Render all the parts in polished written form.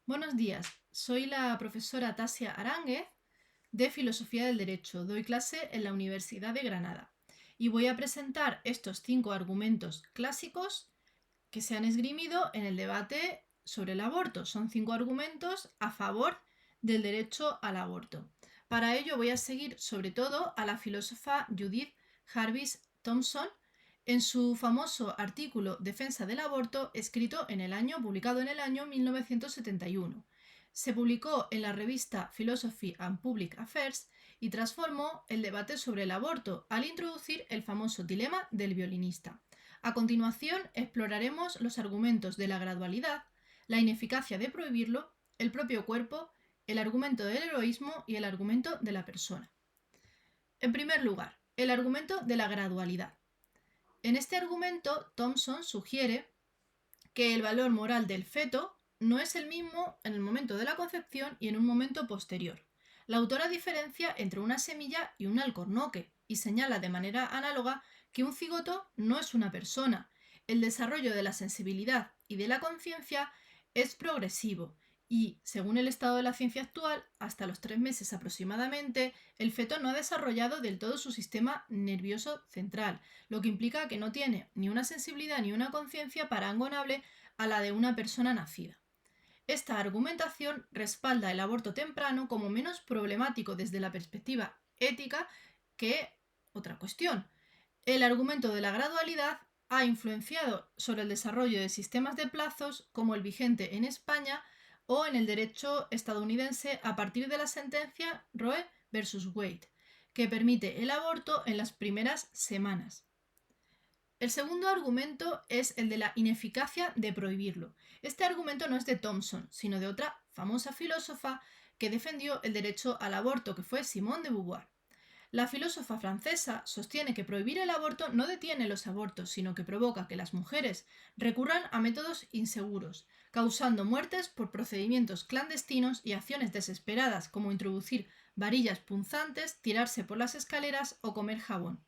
Buenos días, soy la profesora Tasia Aránguez de Filosofía del Derecho. Doy clase en la Universidad de Granada y voy a presentar estos 5 argumentos clásicos que se han esgrimido en el debate sobre el aborto. Son 5 argumentos a favor del derecho al aborto. Para ello voy a seguir sobre todo a la filósofa Judith Jarvis Thomson en su famoso artículo Defensa del aborto, publicado en el año 1971. Se publicó en la revista Philosophy and Public Affairs y transformó el debate sobre el aborto al introducir el famoso dilema del violinista. A continuación exploraremos los argumentos de la gradualidad, la ineficacia de prohibirlo, el propio cuerpo, el argumento del heroísmo y el argumento de la persona. En primer lugar, el argumento de la gradualidad. En este argumento, Thomson sugiere que el valor moral del feto no es el mismo en el momento de la concepción y en un momento posterior. La autora diferencia entre una semilla y un alcornoque y señala de manera análoga que un cigoto no es una persona. El desarrollo de la sensibilidad y de la conciencia es progresivo y, según el estado de la ciencia actual, hasta los 3 meses aproximadamente, el feto no ha desarrollado del todo su sistema nervioso central, lo que implica que no tiene ni una sensibilidad ni una conciencia parangonable a la de una persona nacida. Esta argumentación respalda el aborto temprano como menos problemático desde la perspectiva ética que otra cuestión. El argumento de la gradualidad ha influenciado sobre el desarrollo de sistemas de plazos como el vigente en España o en el derecho estadounidense a partir de la sentencia Roe versus Wade, que permite el aborto en las primeras semanas. El segundo argumento es el de la ineficacia de prohibirlo. Este argumento no es de Thomson, sino de otra famosa filósofa que defendió el derecho al aborto, que fue Simone de Beauvoir. La filósofa francesa sostiene que prohibir el aborto no detiene los abortos, sino que provoca que las mujeres recurran a métodos inseguros, causando muertes por procedimientos clandestinos y acciones desesperadas como introducir varillas punzantes, tirarse por las escaleras o comer jabón.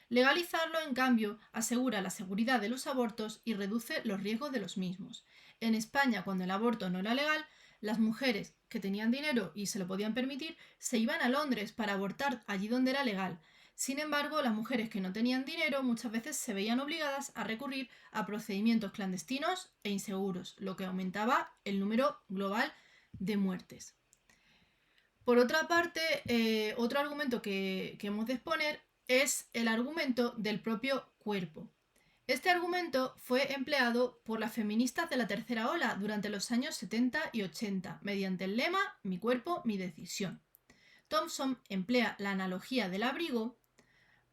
Legalizarlo, en cambio, asegura la seguridad de los abortos y reduce los riesgos de los mismos. En España, cuando el aborto no era legal, las mujeres que tenían dinero y se lo podían permitir se iban a Londres para abortar allí donde era legal. Sin embargo, las mujeres que no tenían dinero muchas veces se veían obligadas a recurrir a procedimientos clandestinos e inseguros, lo que aumentaba el número global de muertes. Por otra parte, otro argumento que hemos de exponer es el argumento del propio cuerpo. Este argumento fue empleado por las feministas de la tercera ola durante los años 70 y 80 mediante el lema Mi cuerpo, mi decisión. Thompson emplea la analogía del abrigo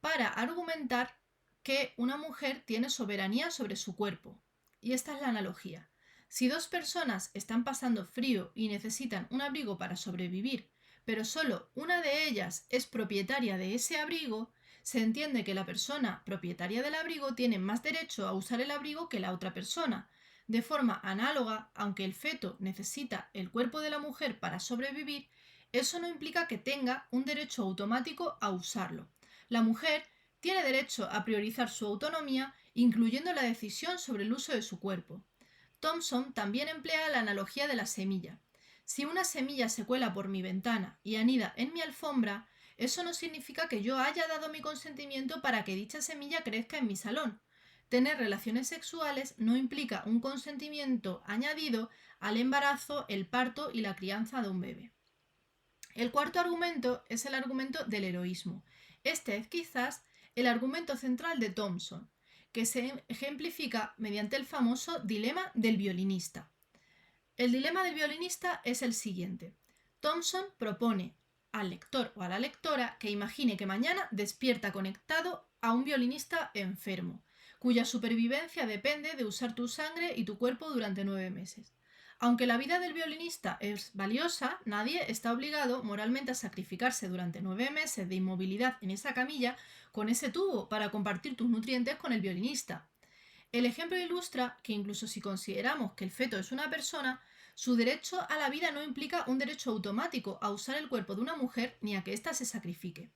para argumentar que una mujer tiene soberanía sobre su cuerpo. Y esta es la analogía. Si 2 personas están pasando frío y necesitan un abrigo para sobrevivir, pero solo una de ellas es propietaria de ese abrigo, se entiende que la persona propietaria del abrigo tiene más derecho a usar el abrigo que la otra persona. De forma análoga, aunque el feto necesita el cuerpo de la mujer para sobrevivir, eso no implica que tenga un derecho automático a usarlo. La mujer tiene derecho a priorizar su autonomía, incluyendo la decisión sobre el uso de su cuerpo. Thomson también emplea la analogía de la semilla. Si una semilla se cuela por mi ventana y anida en mi alfombra, eso no significa que yo haya dado mi consentimiento para que dicha semilla crezca en mi salón. Tener relaciones sexuales no implica un consentimiento añadido al embarazo, el parto y la crianza de un bebé. El cuarto argumento es el argumento del heroísmo. Este es quizás el argumento central de Thomson, que se ejemplifica mediante el famoso dilema del violinista. El dilema del violinista es el siguiente. Thomson propone al lector o a la lectora que imagine que mañana despierta conectado a un violinista enfermo, cuya supervivencia depende de usar tu sangre y tu cuerpo durante 9 meses. Aunque la vida del violinista es valiosa, nadie está obligado moralmente a sacrificarse durante 9 meses de inmovilidad en esa camilla con ese tubo para compartir tus nutrientes con el violinista. El ejemplo ilustra que incluso si consideramos que el feto es una persona, su derecho a la vida no implica un derecho automático a usar el cuerpo de una mujer ni a que ésta se sacrifique.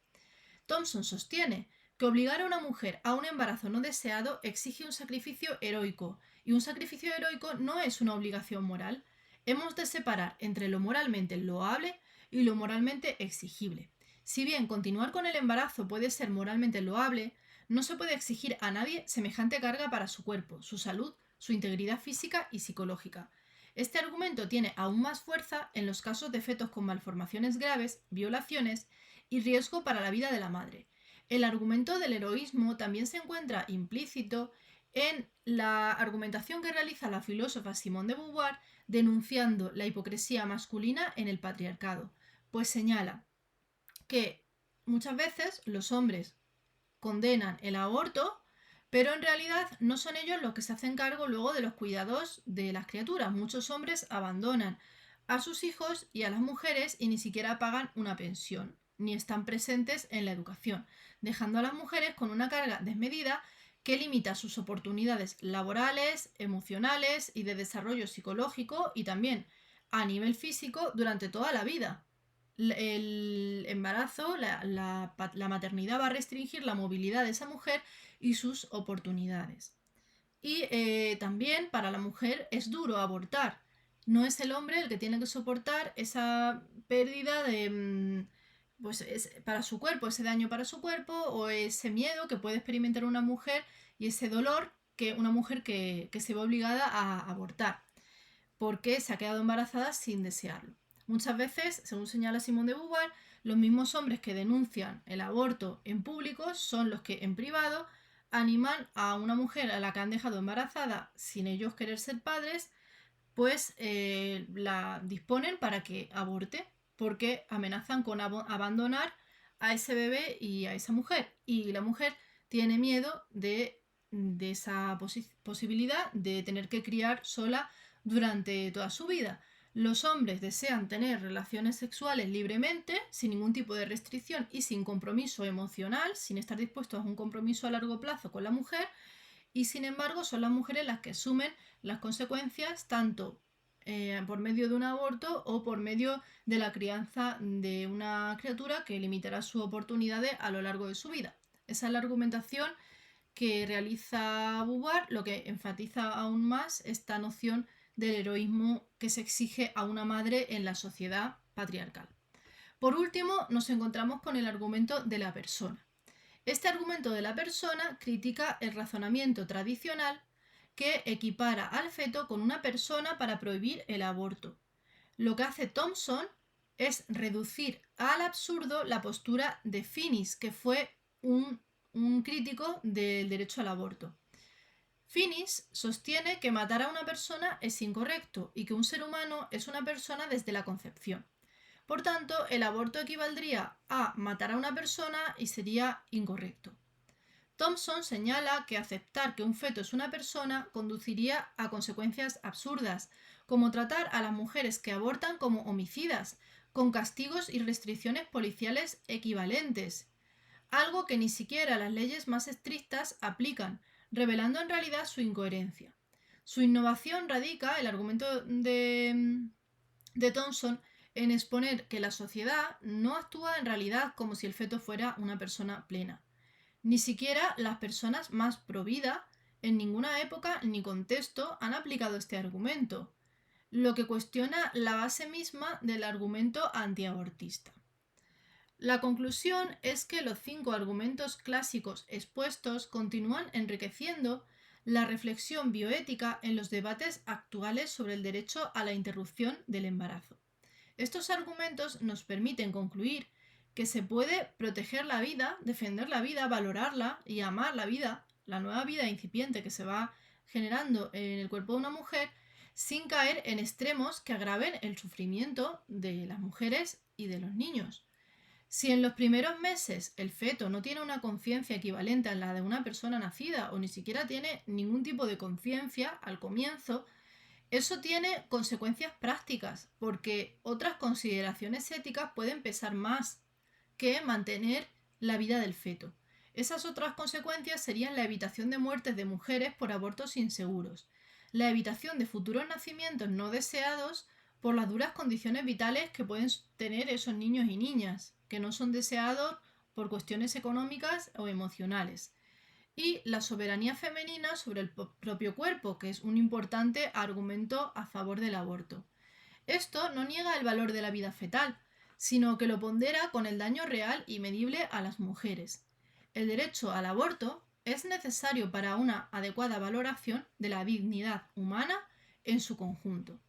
Thomson sostiene que obligar a una mujer a un embarazo no deseado exige un sacrificio heroico, y un sacrificio heroico no es una obligación moral. Hemos de separar entre lo moralmente loable y lo moralmente exigible. Si bien continuar con el embarazo puede ser moralmente loable, no se puede exigir a nadie semejante carga para su cuerpo, su salud, su integridad física y psicológica. Este argumento tiene aún más fuerza en los casos de fetos con malformaciones graves, violaciones y riesgo para la vida de la madre. El argumento del heroísmo también se encuentra implícito en la argumentación que realiza la filósofa Simone de Beauvoir denunciando la hipocresía masculina en el patriarcado, pues señala que muchas veces los hombres condenan el aborto, pero en realidad no son ellos los que se hacen cargo luego de los cuidados de las criaturas. Muchos hombres abandonan a sus hijos y a las mujeres y ni siquiera pagan una pensión, ni están presentes en la educación, dejando a las mujeres con una carga desmedida que limita sus oportunidades laborales, emocionales y de desarrollo psicológico y también a nivel físico durante toda la vida. El embarazo, la maternidad va a restringir la movilidad de esa mujer y sus oportunidades. Y también para la mujer es duro abortar. No es el hombre el que tiene que soportar esa pérdida de, pues para su cuerpo, ese daño para su cuerpo o ese miedo que puede experimentar una mujer y ese dolor que una mujer que se ve obligada a abortar porque se ha quedado embarazada sin desearlo. Muchas veces, según señala Simone de Beauvoir, los mismos hombres que denuncian el aborto en público son los que en privado animan a una mujer a la que han dejado embarazada sin ellos querer ser padres, pues la disponen para que aborte, porque amenazan con abandonar a ese bebé y a esa mujer. Y la mujer tiene miedo de esa posibilidad de tener que criar sola durante toda su vida. Los hombres desean tener relaciones sexuales libremente, sin ningún tipo de restricción y sin compromiso emocional, sin estar dispuestos a un compromiso a largo plazo con la mujer, y sin embargo son las mujeres las que asumen las consecuencias tanto por medio de un aborto o por medio de la crianza de una criatura que limitará sus oportunidades a lo largo de su vida. Esa es la argumentación que realiza Beauvoir, lo que enfatiza aún más esta noción del heroísmo que se exige a una madre en la sociedad patriarcal. Por último, nos encontramos con el argumento de la persona. Este argumento de la persona critica el razonamiento tradicional que equipara al feto con una persona para prohibir el aborto. Lo que hace Thompson es reducir al absurdo la postura de Finis, que fue un crítico del derecho al aborto. Finis sostiene que matar a una persona es incorrecto y que un ser humano es una persona desde la concepción. Por tanto, el aborto equivaldría a matar a una persona y sería incorrecto. Thompson señala que aceptar que un feto es una persona conduciría a consecuencias absurdas, como tratar a las mujeres que abortan como homicidas, con castigos y restricciones policiales equivalentes, algo que ni siquiera las leyes más estrictas aplican, revelando en realidad su incoherencia. Su innovación radica, el argumento de Thompson, en exponer que la sociedad no actúa en realidad como si el feto fuera una persona plena. Ni siquiera las personas más pro vida en ninguna época ni contexto han aplicado este argumento, lo que cuestiona la base misma del argumento antiabortista. La conclusión es que los 5 argumentos clásicos expuestos continúan enriqueciendo la reflexión bioética en los debates actuales sobre el derecho a la interrupción del embarazo. Estos argumentos nos permiten concluir que se puede proteger la vida, defender la vida, valorarla y amar la vida, la nueva vida incipiente que se va generando en el cuerpo de una mujer, sin caer en extremos que agraven el sufrimiento de las mujeres y de los niños. Si en los primeros meses el feto no tiene una conciencia equivalente a la de una persona nacida o ni siquiera tiene ningún tipo de conciencia al comienzo, eso tiene consecuencias prácticas, porque otras consideraciones éticas pueden pesar más que mantener la vida del feto. Esas otras consecuencias serían la evitación de muertes de mujeres por abortos inseguros, la evitación de futuros nacimientos no deseados por las duras condiciones vitales que pueden tener esos niños y niñas, que no son deseados por cuestiones económicas o emocionales. Y la soberanía femenina sobre el propio cuerpo, que es un importante argumento a favor del aborto. Esto no niega el valor de la vida fetal, sino que lo pondera con el daño real y medible a las mujeres. El derecho al aborto es necesario para una adecuada valoración de la dignidad humana en su conjunto.